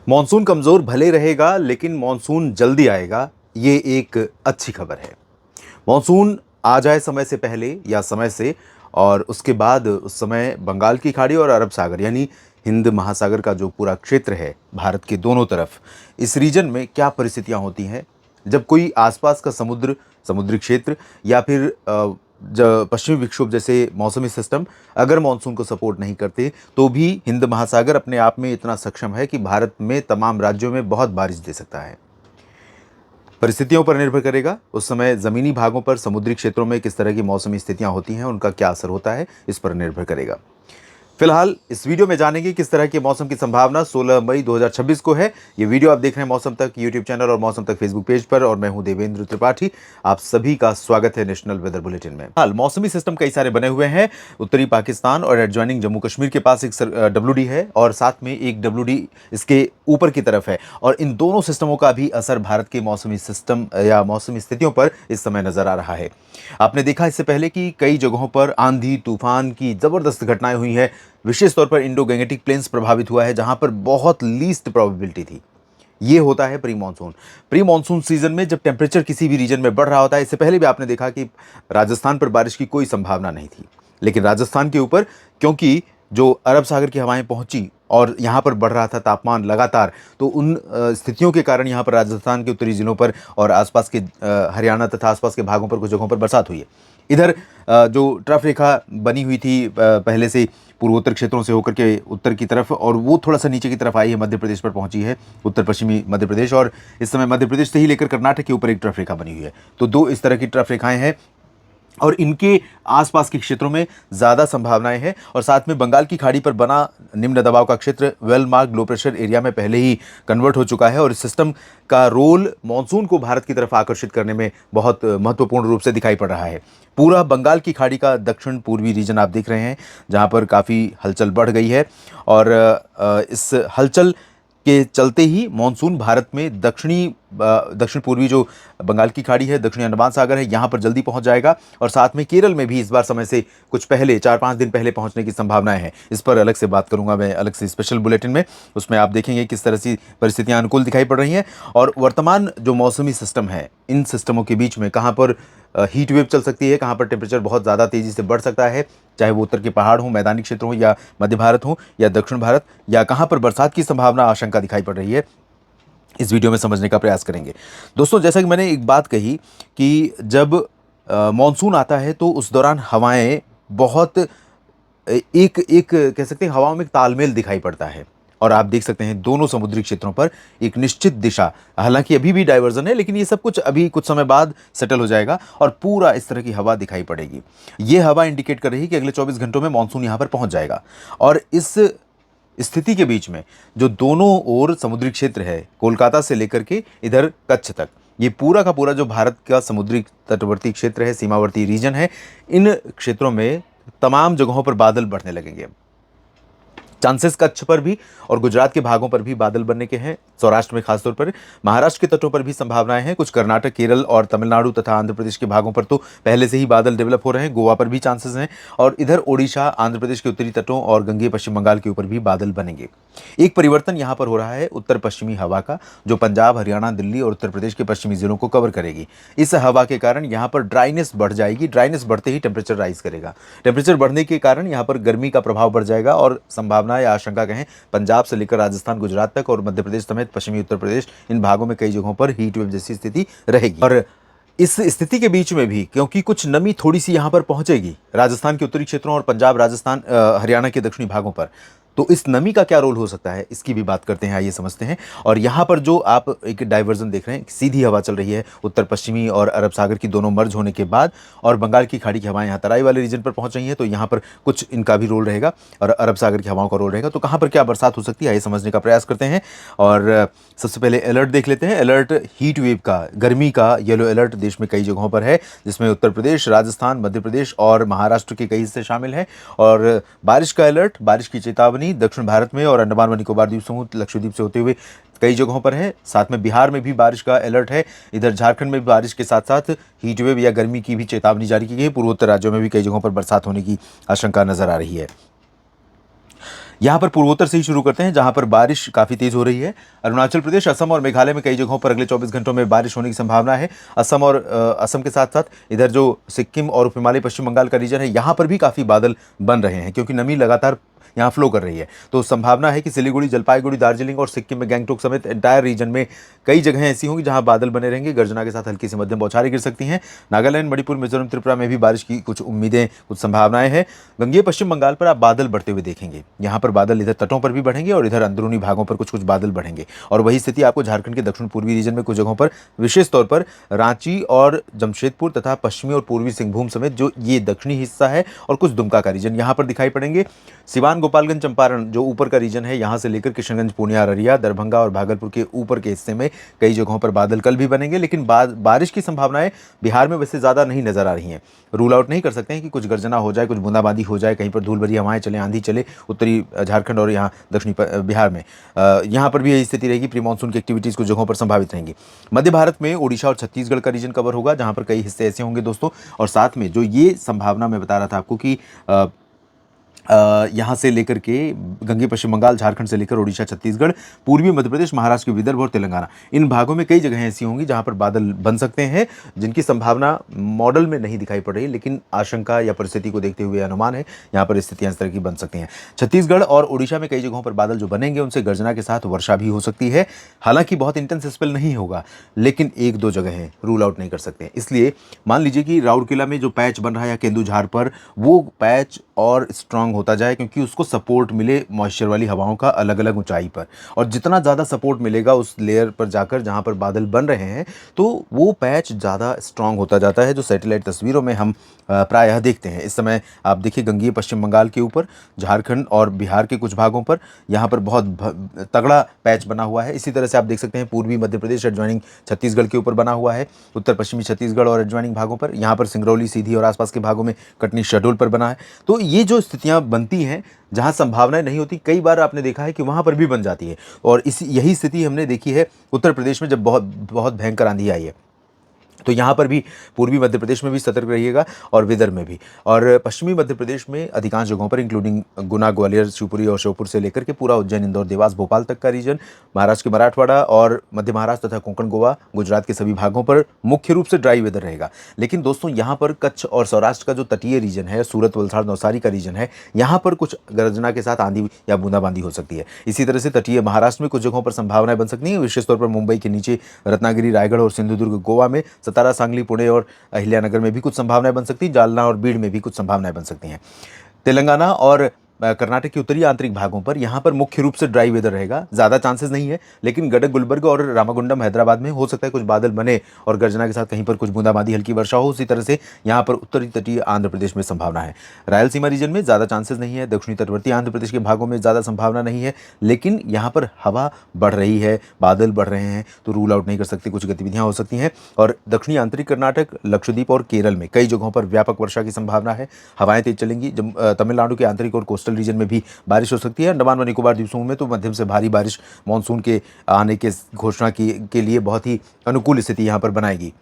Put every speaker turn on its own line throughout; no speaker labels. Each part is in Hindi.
मॉनसून कमज़ोर भले रहेगा लेकिन मॉनसून जल्दी आएगा, ये एक अच्छी खबर है। मॉनसून आ जाए समय से पहले या समय से, और उसके बाद उस समय बंगाल की खाड़ी और अरब सागर यानी हिंद महासागर का जो पूरा क्षेत्र है भारत के दोनों तरफ, इस रीजन में क्या परिस्थितियां होती हैं जब कोई आसपास का समुद्री क्षेत्र या फिर पश्चिमी विक्षोभ जैसे मौसमी सिस्टम अगर मानसून को सपोर्ट नहीं करते, तो भी हिंद महासागर अपने आप में इतना सक्षम है कि भारत में तमाम राज्यों में बहुत बारिश दे सकता है। परिस्थितियों पर निर्भर करेगा उस समय ज़मीनी भागों पर, समुद्री क्षेत्रों में किस तरह की मौसमी स्थितियां होती हैं, उनका क्या असर होता है, इस पर निर्भर करेगा। फिलहाल इस वीडियो में जानेंगे किस तरह के मौसम की संभावना 16 मई 2026 को है। ये वीडियो आप देख रहे हैं मौसम तक यूट्यूब चैनल और मौसम तक फेसबुक पेज पर, और मैं हूं देवेंद्र त्रिपाठी। आप सभी का स्वागत है नेशनल वेदर बुलेटिन में। हाल मौसमी सिस्टम कई सारे बने हुए हैं। उत्तरी पाकिस्तान और एडजॉइनिंग जम्मू कश्मीर के पास एक WD है और साथ में एक WD इसके ऊपर की तरफ है, और इन दोनों सिस्टमों का भी असर भारत के मौसमी सिस्टम या मौसमी स्थितियों पर इस समय नजर आ रहा है। आपने देखा इससे पहले कि कई जगहों पर आंधी तूफान की जबरदस्त घटनाएं हुई हैं। विशेष तौर पर इंडो गैंगेटिक प्लेन्स प्रभावित हुआ है, जहां पर बहुत लीस्ट प्रोबेबिलिटी थी। ये होता है प्री मानसून सीजन में, जब टेम्परेचर किसी भी रीजन में बढ़ रहा होता है। इससे पहले भी आपने देखा कि राजस्थान पर बारिश की कोई संभावना नहीं थी, लेकिन राजस्थान के ऊपर क्योंकि जो अरब सागर की हवाएं पहुंची और यहाँ पर बढ़ रहा था तापमान लगातार, तो उन स्थितियों के कारण यहाँ पर राजस्थान के उत्तरी जिलों पर और आसपास के हरियाणा तथा आसपास के भागों पर कुछ जगहों पर बरसात हुई है। इधर जो ट्रफ रेखा बनी हुई थी पहले से पूर्वोत्तर क्षेत्रों से होकर के उत्तर की तरफ, और वो थोड़ा सा नीचे की तरफ आई है, मध्य प्रदेश पर पहुंची है, उत्तर पश्चिमी मध्य प्रदेश, और इस समय मध्य प्रदेश से ही लेकर कर्नाटक के ऊपर एक ट्रफ रेखा बनी हुई है। तो दो इस तरह की ट्रफ रेखाएं हैं और इनके आसपास के क्षेत्रों में ज़्यादा संभावनाएं हैं। और साथ में बंगाल की खाड़ी पर बना निम्न दबाव का क्षेत्र well marked low pressure area में पहले ही कन्वर्ट हो चुका है, और इस सिस्टम का रोल मॉनसून को भारत की तरफ आकर्षित करने में बहुत महत्वपूर्ण रूप से दिखाई पड़ रहा है। पूरा बंगाल की खाड़ी का दक्षिण पूर्वी रीजन आप देख रहे हैं, जहाँ पर काफ़ी हलचल बढ़ गई है, और इस हलचल के चलते ही मॉनसून भारत में दक्षिण पूर्वी जो बंगाल की खाड़ी है, दक्षिणी अंडमान सागर है, यहाँ पर जल्दी पहुँच जाएगा। और साथ में केरल में भी इस बार समय से कुछ पहले 4-5 दिन पहले पहुँचने की संभावनाएं हैं। इस पर अलग से बात करूंगा मैं, अलग से स्पेशल बुलेटिन में। उसमें आप देखेंगे किस तरह से परिस्थितियाँ अनुकूल दिखाई पड़ रही हैं, और वर्तमान जो मौसमी सिस्टम है, इन सिस्टमों के बीच में कहाँ पर हीट वेव चल सकती है, कहाँ पर टेम्परेचर बहुत ज़्यादा तेज़ी से बढ़ सकता है, चाहे वो उत्तर के पहाड़ हों, मैदानी क्षेत्र हों, या मध्य भारत हो या दक्षिण भारत, या कहाँ पर बरसात की संभावना आशंका दिखाई पड़ रही है, इस वीडियो में समझने का प्रयास करेंगे। दोस्तों, जैसा कि मैंने एक बात कही कि जब मॉनसून आता है तो उस दौरान हवाएं बहुत एक एक कह सकते हैं, हवाओं में एक तालमेल दिखाई पड़ता है, और आप देख सकते हैं दोनों समुद्री क्षेत्रों पर एक निश्चित दिशा, हालांकि अभी भी डाइवर्जन है, लेकिन ये सब कुछ अभी कुछ समय बाद सेटल हो जाएगा और पूरा इस तरह की हवा दिखाई पड़ेगी। ये हवा इंडिकेट कर रही है कि अगले 24 घंटों में मानसून यहाँ पर पहुँच जाएगा। और इस स्थिति के बीच में जो दोनों ओर समुद्री क्षेत्र है, कोलकाता से लेकर के इधर कच्छ तक, ये पूरा का पूरा जो भारत का समुद्री तटवर्ती क्षेत्र है, सीमावर्ती रीजन है, इन क्षेत्रों में तमाम जगहों पर बादल बढ़ने लगेंगे। चांसेस कच्छ पर भी और गुजरात के भागों पर भी बादल बनने के हैं, सौराष्ट्र में खासतौर पर। महाराष्ट्र के तटों पर भी संभावनाएं हैं, कुछ कर्नाटक, केरल और तमिलनाडु तथा आंध्र प्रदेश के भागों पर तो पहले से ही बादल डेवलप हो रहे हैं, गोवा पर भी चांसेस हैं, और इधर ओडिशा, आंध्र प्रदेश के उत्तरी तटों और गंगे पश्चिम बंगाल के ऊपर भी बादल बनेंगे। एक परिवर्तन यहाँ पर हो रहा है उत्तर पश्चिमी हवा का, जो पंजाब, हरियाणा, दिल्ली और उत्तर प्रदेश के पश्चिमी जिलों को कवर करेगी। इस हवा के कारण यहाँ पर ड्राइनेस बढ़ जाएगी। ड्राइनेस बढ़ते ही टेम्परेचर राइज करेगा। टेम्परेचर बढ़ने के कारण यहाँ पर गर्मी का प्रभाव बढ़ जाएगा, और संभावना या आशंका कहें, पंजाब से लेकर राजस्थान, गुजरात तक और मध्य प्रदेश समेत पश्चिमी उत्तर प्रदेश, इन भागों में कई जगहों पर हीट वेव जैसी स्थिति रहेगी। और इस स्थिति के बीच में भी क्योंकि कुछ नमी थोड़ी सी यहाँ पर पहुंचेगी राजस्थान के उत्तरी क्षेत्रों और पंजाब, राजस्थान, हरियाणा के दक्षिणी भागों पर, तो इस नमी का क्या रोल हो सकता है, इसकी भी बात करते हैं, आइए समझते हैं। और यहाँ पर जो आप एक डाइवर्जन देख रहे हैं, सीधी हवा चल रही है उत्तर पश्चिमी और अरब सागर की दोनों मर्ज होने के बाद, और बंगाल की खाड़ी की हवाएं यहाँ तराई वाले रीजन पर पहुंच रही हैं, तो यहाँ पर कुछ इनका भी रोल रहेगा और अरब सागर की हवाओं का रोल रहेगा। तो कहाँ पर क्या बरसात हो सकती है, आइए समझने का प्रयास करते हैं। और सबसे पहले अलर्ट देख लेते हैं। अलर्ट हीट वेव का, गर्मी का येलो अलर्ट देश में कई जगहों पर है, जिसमें उत्तर प्रदेश, राजस्थान, मध्य प्रदेश और महाराष्ट्र के कई हिस्से शामिल हैं। और बारिश का अलर्ट, बारिश की चेतावनी दक्षिण भारत में और अंडमान व निकोबार द्वीप समूह, लक्षद्वीप से होते हुए कई जगहों पर है। साथ में बिहार में भी बारिश का अलर्ट है। इधर झारखंड में भी बारिश के साथ साथ हीट वेव या गर्मी की भी चेतावनी जारी की गई है। पूर्वोत्तर राज्यों में भी कई जगहों पर बरसात होने की आशंका नजर आ रही है। यहाँ पर पूर्वोत्तर से ही शुरू करते हैं, जहाँ पर बारिश काफ़ी तेज़ हो रही है। अरुणाचल प्रदेश, असम और मेघालय में कई जगहों पर अगले 24 घंटों में बारिश होने की संभावना है। असम के साथ साथ इधर जो सिक्किम और उप हिमालय पश्चिम बंगाल का रीजन है, यहाँ पर भी काफ़ी बादल बन रहे हैं, क्योंकि नमी लगातार यहाँ फ्लो कर रही है। तो संभावना है कि सिलीगुड़ी, जलपाईगुड़ी, दार्जिलिंग और सिक्किम में गैंगटोक समेत एंटायर रीजन में कई जगह ऐसी होंगी जहां बादल बने रहेंगे। गर्जना के साथ हल्की से मध्यम बौछारें गिर सकती हैं। नागालैंड, मणिपुर, मिजोरम, त्रिपुरा में भी बारिश की कुछ उम्मीदें, कुछ संभावनाएं हैं। गंगेय पश्चिम बंगाल पर आप बादल बढ़ते हुए देखेंगे। यहाँ पर बादल इधर तटों पर भी बढ़ेंगे और इधर अंदरूनी भागों पर कुछ कुछ बादल बढ़ेंगे। और वही स्थिति आपको झारखंड के दक्षिण पूर्वी रीजन में कुछ जगहों पर, विशेष तौर पर रांची और जमशेदपुर तथा पश्चिमी और पूर्वी सिंहभूम समेत जो ये दक्षिणी हिस्सा है और कुछ दुमका का रीजन, यहाँ पर दिखाई पड़ेंगे। सिवान, गोपालगंज, चंपारण जो ऊपर का रीजन है, यहाँ से लेकर किशनगंज, पूर्णिया, अररिया, दरभंगा और भागलपुर के ऊपर के हिस्से में कई जगहों पर बादल कल भी बनेंगे। लेकिन बारिश की संभावनाएं बिहार में वैसे ज़्यादा नहीं नजर आ रही हैं। रूल आउट नहीं कर सकते हैं कि कुछ गर्जना हो जाए, कुछ बूंदाबांदी हो जाए, कहीं पर धूल भरी हवाएं चले, आंधी चले उत्तरी झारखंड और यहाँ दक्षिणी बिहार में। यहाँ पर भी यही स्थिति रहेगी। प्री मानसून की एक्टिविटीज़ कुछ जगहों पर संभावित रहेंगी। मध्य भारत में ओडिशा और छत्तीसगढ़ का रीजन कवर होगा, जहाँ पर कई हिस्से ऐसे होंगे दोस्तों। और साथ में जो ये संभावना मैं बता रहा था आपको कि यहाँ से लेकर के गंगे पश्चिम बंगाल, झारखंड से लेकर ओडिशा, छत्तीसगढ़, पूर्वी मध्य प्रदेश, महाराष्ट्र के विदर्भ और तेलंगाना, इन भागों में कई जगह ऐसी होंगी जहाँ पर बादल बन सकते हैं, जिनकी संभावना मॉडल में नहीं दिखाई पड़ रही, लेकिन आशंका या परिस्थिति को देखते हुए अनुमान है यहाँ पर स्थितियाँ इस तरह की बन सकती हैं। छत्तीसगढ़ और ओडिशा में कई जगहों पर बादल जो बनेंगे उनसे गर्जना के साथ वर्षा भी हो सकती है। हालांकि बहुत इंटेंस स्पेल नहीं होगा, लेकिन एक दो जगह हैं, रूल आउट नहीं कर सकते। इसलिए मान लीजिए कि राउरकेला में जो पैच बन रहा है या केंदुझार पर, वो पैच और स्ट्रांग होता जाए, क्योंकि उसको सपोर्ट मिले मॉइस्चर वाली हवाओं का अलग अलग ऊंचाई पर। और जितना ज़्यादा सपोर्ट मिलेगा उस लेयर पर जाकर जहां पर बादल बन रहे हैं, तो वो पैच ज़्यादा स्ट्रांग होता जाता है, जो सैटेलाइट तस्वीरों में हम प्रायः देखते हैं। इस समय आप देखिए गंगेय पश्चिम बंगाल के ऊपर, झारखंड और बिहार के कुछ भागों पर यहाँ पर बहुत तगड़ा पैच बना हुआ है। इसी तरह से आप देख सकते हैं पूर्वी मध्य प्रदेश एडजॉइनिंग छत्तीसगढ़ के ऊपर बना हुआ है, उत्तर पश्चिमी छत्तीसगढ़ और एडजॉइनिंग भागों पर, यहाँ पर सिंगरौली, सीधी और आसपास के भागों में कटनी शेड्यूल पर बना है। तो ये जो स्थितियाँ बनती हैं जहाँ संभावनाएं नहीं होती, कई बार आपने देखा है कि वहाँ पर भी बन जाती है। और यही स्थिति हमने देखी है उत्तर प्रदेश में, जब बहुत बहुत भयंकर आंधी आई है। तो यहाँ पर भी पूर्वी मध्य प्रदेश में भी सतर्क रहिएगा और विदर्भ में भी। और पश्चिमी मध्य प्रदेश में अधिकांश जगहों पर, इंक्लूडिंग गुना, ग्वालियर, शिवपुरी और श्योपुर से लेकर के पूरा उज्जैन, इंदौर, देवास, भोपाल तक का रीजन, महाराष्ट्र के मराठवाड़ा और मध्य महाराष्ट्र तथा कोंकण, गोवा, गुजरात के सभी भागों पर मुख्य रूप से ड्राई वेदर रहेगा। लेकिन दोस्तों यहाँ पर कच्छ और सौराष्ट्र का जो तटीय रीजन है, सूरत, वलसाड़, नवसारी का रीजन है, यहाँ पर कुछ गर्जना के साथ आंधी या बूंदाबांदी हो सकती है। इसी तरह से तटीय महाराष्ट्र में कुछ जगहों पर संभावनाएं बन सकती हैं, विशेष तौर पर मुंबई के नीचे रत्नागिरी, रायगढ़ और सिंधुदुर्ग, गोवा में, सतारा, सांगली, पुणे और अहिल्यानगर में भी कुछ संभावनाएं बन सकती हैं। जालना और बीड़ में भी कुछ संभावनाएं बन सकती हैं। तेलंगाना और कर्नाटक के उत्तरी आंतरिक भागों पर यहाँ पर मुख्य रूप से ड्राई वेदर रहेगा, ज़्यादा चांसेस नहीं है। लेकिन गदग, गुलबर्ग और रामागुंडम, हैदराबाद में हो सकता है कुछ बादल बने और गर्जना के साथ कहीं पर कुछ बूंदाबांदी, हल्की वर्षा हो। उसी तरह से यहाँ पर उत्तरी तटीय आंध्र प्रदेश में संभावना है। रायलसीमा रीजन में ज़्यादा चांसेस नहीं है। दक्षिणी तटवर्ती आंध्र प्रदेश के भागों में ज़्यादा संभावना नहीं है, लेकिन यहाँ पर हवा बढ़ रही है, बादल बढ़ रहे हैं, तो रूल आउट नहीं कर सकते, कुछ गतिविधियाँ हो सकती हैं। और दक्षिणी आंतरिक कर्नाटक, लक्षद्वीप और केरल में कई जगहों पर व्यापक वर्षा की संभावना है। हवाएं तेज चलेंगी। तमिलनाडु के आंतरिक और कोस्टल रीजन में भी बारिश हो सकती है। अंडमान व निकोबार द्वीप समूह में तो मध्यम से भारी बारिश मानसून के आने के घोषणा के लिए बहुत ही अनुकूल स्थिति यहाँ पर बनाएगी।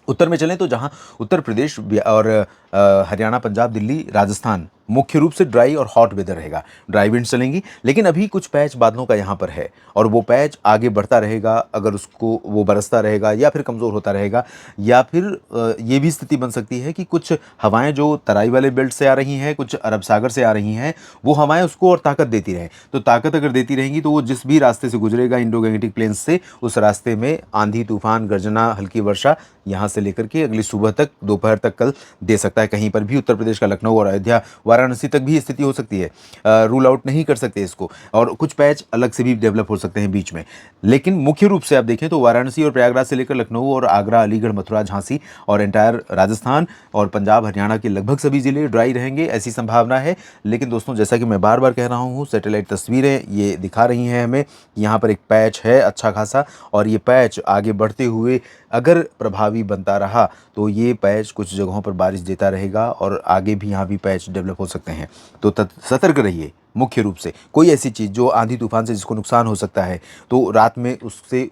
उत्तर में चलें तो जहाँ उत्तर प्रदेश और हरियाणा, पंजाब, दिल्ली, राजस्थान मुख्य रूप से ड्राई और हॉट वेदर रहेगा। ड्राई विंड चलेंगी, लेकिन अभी कुछ पैच बादलों का यहाँ पर है और वो पैच आगे बढ़ता रहेगा। अगर उसको वो बरसता रहेगा या फिर कमज़ोर होता रहेगा, या फिर ये भी स्थिति बन सकती है कि कुछ हवाएं जो तराई वाले बेल्ट से आ रही हैं, कुछ अरब सागर से आ रही हैं, वो हवाएं उसको और ताकत देती रहें। तो ताकत अगर देती रहेंगी तो वो जिस भी रास्ते से गुजरेगा इंडो गैंगेटिक प्लेन्स से, उस रास्ते में आंधी, तूफान, गर्जना, हल्की वर्षा यहाँ से लेकर के अगली सुबह तक, दोपहर तक कल दे सकता है। कहीं पर भी उत्तर प्रदेश का लखनऊ और अयोध्या, वाराणसी तक भी स्थिति हो सकती है। रूल आउट नहीं कर सकते इसको। और कुछ पैच अलग से भी डेवलप हो सकते हैं बीच में। लेकिन मुख्य रूप से आप देखें तो वाराणसी और प्रयागराज से लेकर लखनऊ और आगरा, अलीगढ़, मथुरा, झांसी और एंटायर राजस्थान और पंजाब, हरियाणा के लगभग सभी जिले ड्राई रहेंगे, ऐसी संभावना है। लेकिन दोस्तों, जैसा कि मैं बार बार कह रहा हूँ, सैटेलाइट तस्वीरें ये दिखा रही हैं हमें, यहाँ पर एक पैच है अच्छा खासा, और ये पैच आगे बढ़ते हुए अगर प्रभावी बनता रहा तो ये पैच कुछ जगहों पर बारिश देता रहेगा और आगे भी यहाँ भी पैच डेवलप हो सकते हैं। तो सतर्क रहिए। मुख्य रूप से कोई ऐसी चीज़ जो आंधी तूफान से जिसको नुकसान हो सकता है, तो रात में उससे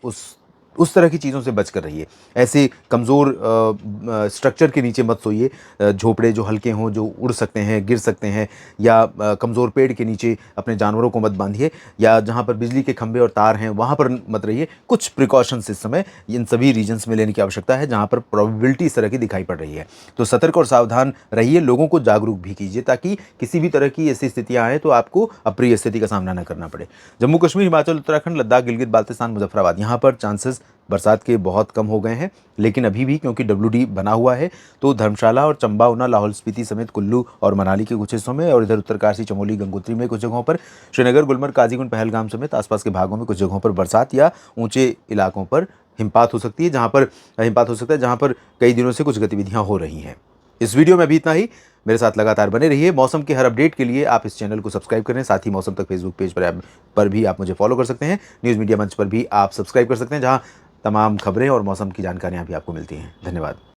उस तरह की चीज़ों से बच कर रहिए। ऐसे कमज़ोर स्ट्रक्चर के नीचे मत सोइए, झोपड़े जो हल्के हों, जो उड़ सकते हैं, गिर सकते हैं, या कमज़ोर पेड़ के नीचे अपने जानवरों को मत बांधिए, या जहाँ पर बिजली के खंभे और तार हैं वहाँ पर मत रहिए। कुछ प्रिकॉशंस इस समय इन सभी रीजन्स में लेने की आवश्यकता है जहाँ पर प्रोबेबिलिटी इस तरह की दिखाई पड़ रही है। तो सतर्क और सावधान रहिए, लोगों को जागरूक भी कीजिए ताकि किसी भी तरह की ऐसी स्थितियाँ आएँ तो आपको अप्रिय स्थिति का सामना न करना पड़े। जम्मू कश्मीर, हिमाचल, उत्तराखंड, लद्दाख, गिलगित बाल्टिस्तान, मुजफ्फराबाद, यहाँ पर चांसेस बरसात के बहुत कम हो गए हैं, लेकिन अभी भी क्योंकि WD बना हुआ है तो धर्मशाला और चंबा, ऊना, लाहौल स्पीति समेत कुल्लू और मनाली के कुछ हिस्सों में, और इधर उत्तरकाशी, चमोली, गंगोत्री में कुछ जगहों पर, श्रीनगर, गुलमर्ग, काजीगुंड, पहलगाम समेत आसपास के भागों में कुछ जगहों पर बरसात या ऊंचे इलाकों पर हिमपात हो सकती है, जहां पर हिमपात हो सकता है, जहां पर कई दिनों से कुछ गतिविधियां हो रही हैं। इस वीडियो में अभी इतना ही। मेरे साथ लगातार बने रहिए। मौसम के हर अपडेट के लिए आप इस चैनल को सब्सक्राइब करें। साथ ही मौसम तक फेसबुक पेज पर भी आप मुझे फॉलो कर सकते हैं। न्यूज़ मीडिया मंच पर भी आप सब्सक्राइब कर सकते हैं, जहां तमाम खबरें और मौसम की जानकारियां भी आपको मिलती हैं। धन्यवाद।